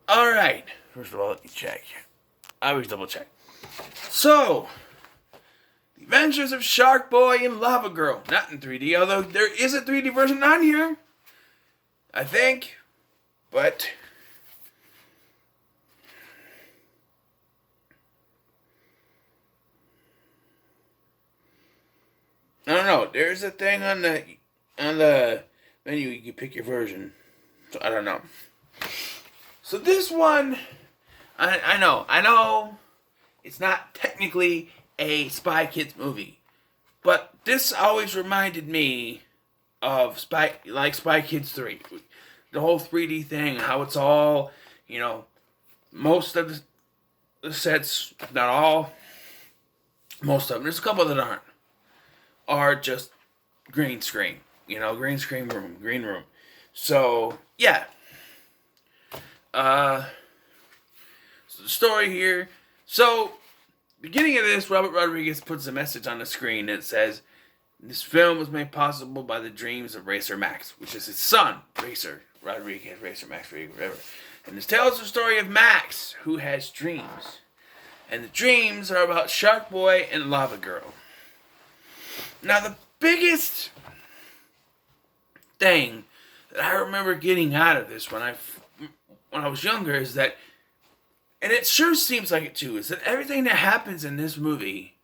Alright. First of all, let me check. I always double check. So, The Adventures of Sharkboy and Lavagirl. Not in 3D, although there is a 3D version on here. I think. But I don't know. There's a thing on the menu you can pick your version. So I don't know. So this one, I know, it's not technically a Spy Kids movie, but this always reminded me of Spy Kids 3. The whole 3D thing, how it's all, most of the sets, not all, most of them, there's a couple that are just green screen. Green room. So, yeah. So the story here. So, beginning of this, Robert Rodriguez puts a message on the screen that says, this film was made possible by the dreams of Racer Max, which is his son, Racer Max, whatever. And this tells the story of Max, who has dreams. And the dreams are about Sharkboy and Lavagirl. Now, the biggest thing that I remember getting out of this when I was younger is that, and it sure seems like it too, is that everything that happens in this movie,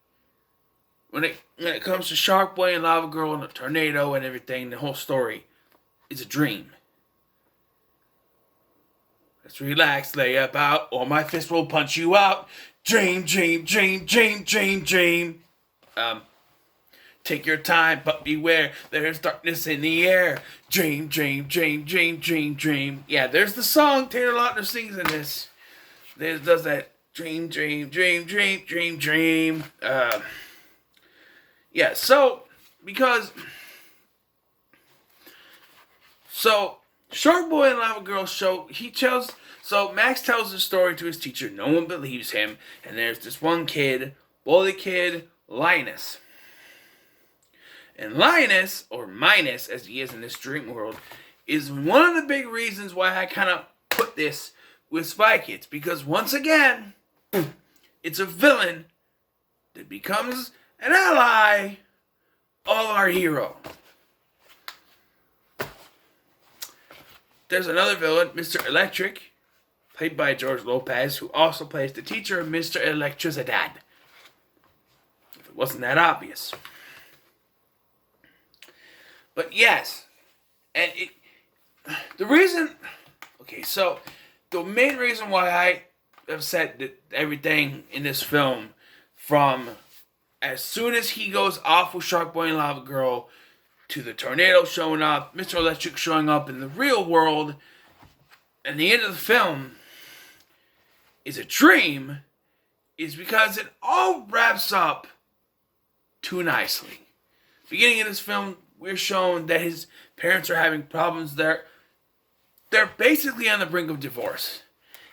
when it comes to Sharkboy and Lavagirl and the tornado and everything, the whole story, is a dream. Let's relax, lay about, or my fist will punch you out. Dream. Take your time, but beware, there's darkness in the air. Dream. Yeah, there's the song Taylor Lautner sings in this. Does that dream. Yeah, so Sharkboy and Lavagirl so Max tells the story to his teacher. No one believes him, and there's this one kid, bully kid, Linus. And Linus, or Minus as he is in this dream world, is one of the big reasons why I kind of put this with Spy Kids. Because once again, it's a villain that becomes an ally of our hero. There's another villain, Mr. Electric, played by George Lopez, who also plays the teacher of Mr. Electricidad. If it wasn't that obvious. But yes, and the main reason why I have said that everything in this film, from as soon as he goes off with Sharkboy and Lavagirl, to the tornado showing up, Mr. Electric showing up in the real world, and the end of the film is a dream, is because it all wraps up too nicely. Beginning of this film, we're shown that his parents are having problems. They're basically on the brink of divorce.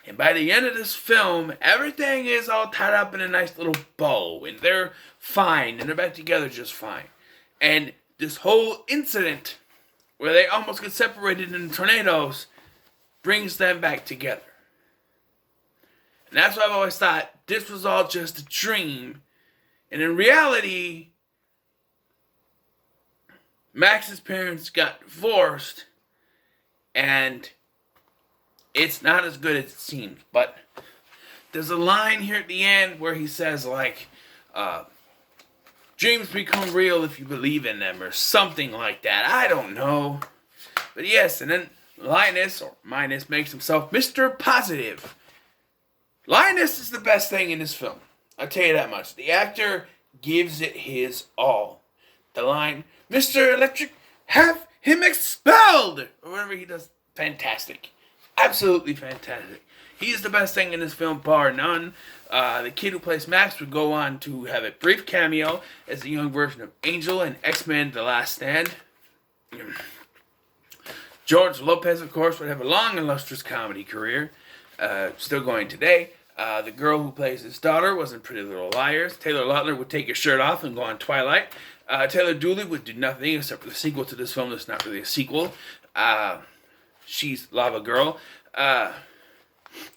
And by the end of this film, everything is all tied up in a nice little bow. And they're fine. And they're back together just fine. And this whole incident, where they almost get separated in tornadoes, brings them back together. And that's why I've always thought this was all just a dream. And in reality, Max's parents got divorced, and it's not as good as it seems. But there's a line here at the end where he says, dreams become real if you believe in them, or something like that. I don't know. But yes, and then Linus, or Minus, makes himself Mr. Positive. Linus is the best thing in this film. I'll tell you that much. The actor gives it his all. The line, Mr. Electric, have him expelled! Or whatever he does, fantastic. Absolutely fantastic. He's the best thing in this film, bar none. The kid who plays Max would go on to have a brief cameo as the young version of Angel in X-Men The Last Stand. George Lopez, of course, would have a long, illustrious comedy career. Still going today. The girl who plays his daughter was in Pretty Little Liars. Taylor Lautner would take his shirt off and go on Twilight. Taylor Dooley would do nothing except for the sequel to this film that's not really a sequel. She's Lavagirl.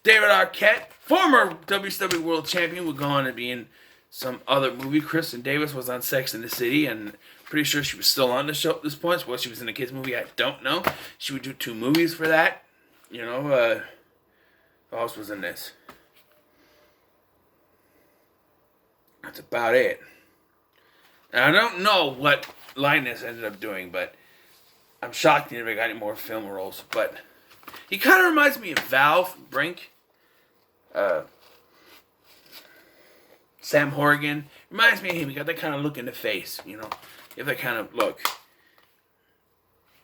David Arquette, former WCW World Champion, would go on to be in some other movie. Kristen Davis was on Sex and the City, and pretty sure she was still on the show at this point. Well, she was in a kids movie, I don't know. She would do 2 movies for that. You know, who else was in this? That's about it. And I don't know what Linus ended up doing, but I'm shocked he never got any more film roles. But he kind of reminds me of Val from Brink. Sam Horrigan. Reminds me of him. He got that kind of look in the face, you know. You have that kind of look.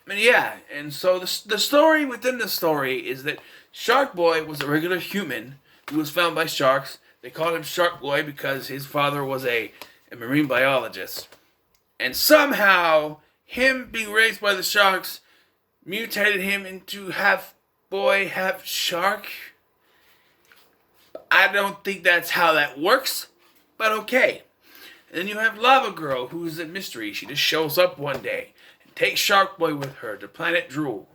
And yeah, and so the story within the story is that Sharkboy was a regular human who was found by sharks. They called him Sharkboy because his father was a marine biologist. And somehow, him being raised by the sharks mutated him into half boy, half shark. I don't think that's how that works, but okay. And then you have Lavagirl, who's a mystery. She just shows up one day and takes Sharkboy with her to planet Drool.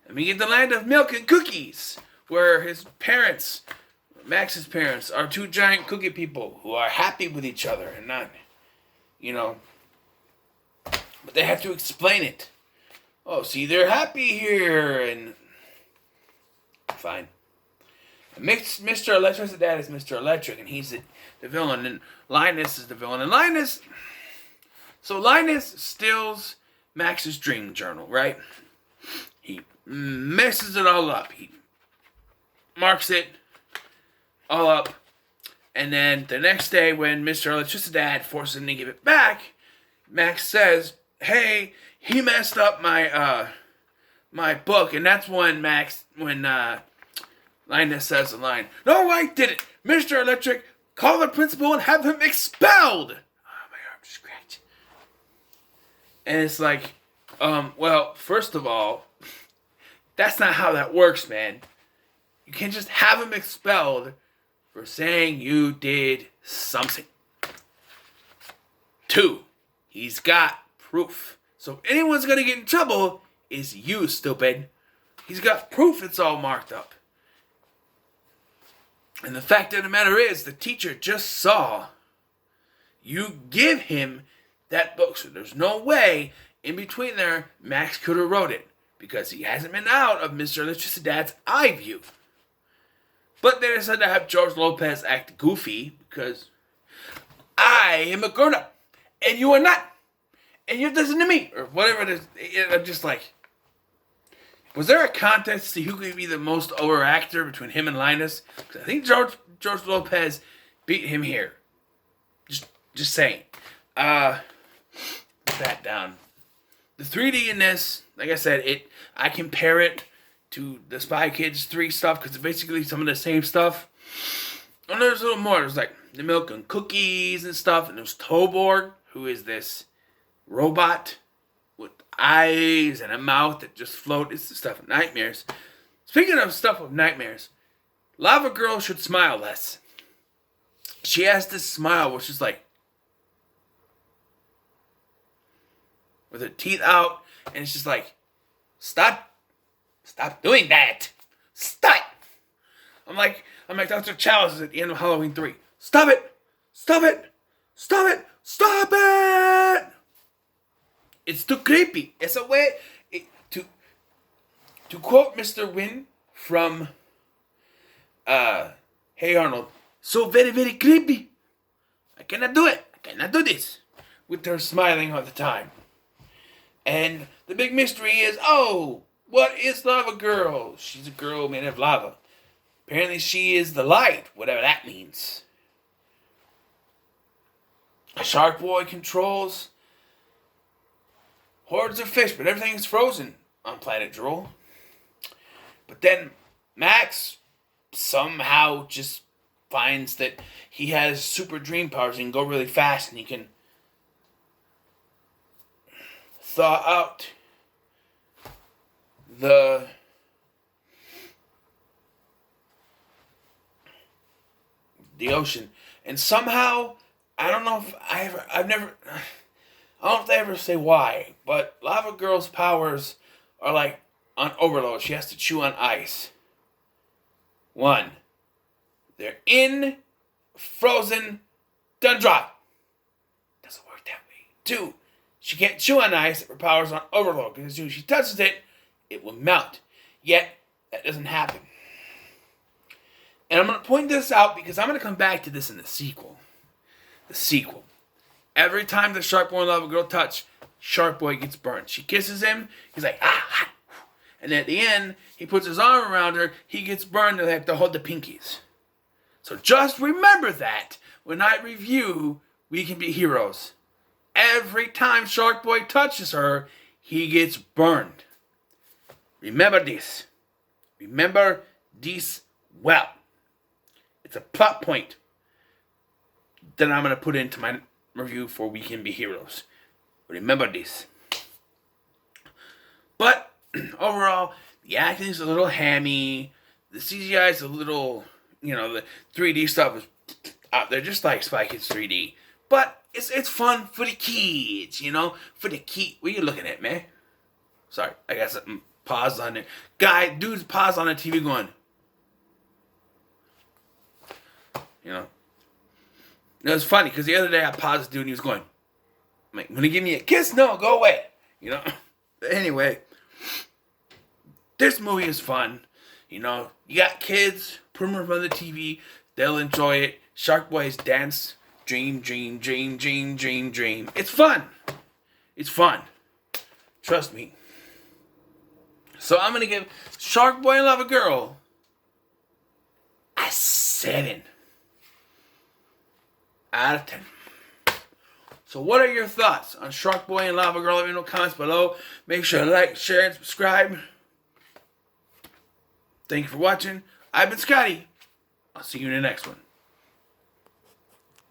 And we get the land of milk and cookies, where his parents, Max's parents, are 2 giant cookie people who are happy with each other and not, you know, but they have to explain it. Oh, see, they're happy here, and fine. And Mr. Electric's dad is Mr. Electric, and he's the villain, and Linus is the villain. And Linus steals Max's dream journal, right? He messes it all up. He marks it all up. And then the next day when Mr. Electric's dad forces him to give it back, Max says, hey, he messed up my my book. And that's when Linus says the line, no, I didn't. Mr. Electric, call the principal and have him expelled. Oh, my arm just cracked. And it's like, well, first of all, that's not how that works, man. You can't just have him expelled for saying you did something. 2, he's got proof. So if anyone's going to get in trouble, it's you, stupid. He's got proof it's all marked up. And the fact of the matter is, the teacher just saw you give him that book. So there's no way in between there Max could have wrote it, because he hasn't been out of Mr. Electric's dad's eye view. But they decided to have George Lopez act goofy because I am a grown-up and you are not. And you have to listen to me. Or whatever it is. I'm just like, was there a contest to see who could be the most over actor between him and Linus? Because I think George Lopez beat him here. Just saying. Put that down. The 3D in this, like I said, I compare it to the Spy Kids 3 stuff because it's basically some of the same stuff. And there's a little more. There's like the milk and cookies and stuff. And there's Toborg, who is this robot with eyes and a mouth that just float. It's the stuff of nightmares. Speaking of stuff of nightmares, Lavagirl should smile less. She has this smile which is like, with her teeth out, and it's just like, stop doing that. Stop. I'm like Dr. Chalice at the end of Halloween 3. Stop it. Stop it. Stop it. Stop it. It's too creepy. It's a way to quote Mr. Wynn from Hey Arnold. So very, very creepy. I cannot do it. I cannot do this. With her smiling all the time. And the big mystery is, oh, what is Lavagirl? She's a girl made of lava. Apparently she is the light, whatever that means. Sharkboy controls hordes of fish, but everything is frozen on planet Drool. But then Max somehow just finds that he has super dream powers. He can go really fast and he can thaw out the ocean. And somehow, I don't know if I don't know if they ever say why, but Lavagirl's powers are like on overload. She has to chew on ice. One, they're in frozen tundra. Doesn't work that way. Two, she can't chew on ice if her power's on overload, because as soon as she touches it, it will melt. Yet, that doesn't happen. And I'm going to point this out because I'm going to come back to this in the sequel. The sequel. Every time the Sharkboy and Lavagirl touch, Sharkboy gets burned. She kisses him. He's like, ah. And at the end, he puts his arm around her. He gets burned and they have to hold the pinkies. So just remember that when I review We Can Be Heroes. Every time Sharkboy touches her, he gets burned. Remember this. Remember this well. It's a plot point that I'm going to put into my review for We Can Be Heroes. Remember this. But overall, the acting is a little hammy. The CGI is a little, the 3D stuff is out there, just like Spy Kids 3D. But it's fun for the kids, for the kid. What are you looking at, man? Sorry, I got something paused on there. Dude's paused on the TV going, It's funny because the other day I paused the dude and he was going, I'm like, gonna give me a kiss? No, go away. But anyway, this movie is fun. You got kids, put them in front of the TV, they'll enjoy it. Sharkboy's dance, dream, dream, dream, dream, dream, dream. It's fun. It's fun. Trust me. So I'm gonna give Sharkboy and Lavagirl a 7 out of 10. So what are your thoughts on Sharkboy and Lavagirl? Let me know in the comments below. Make sure to like, share, and subscribe. Thank you for watching. I've been Scotty. I'll see you in the next one.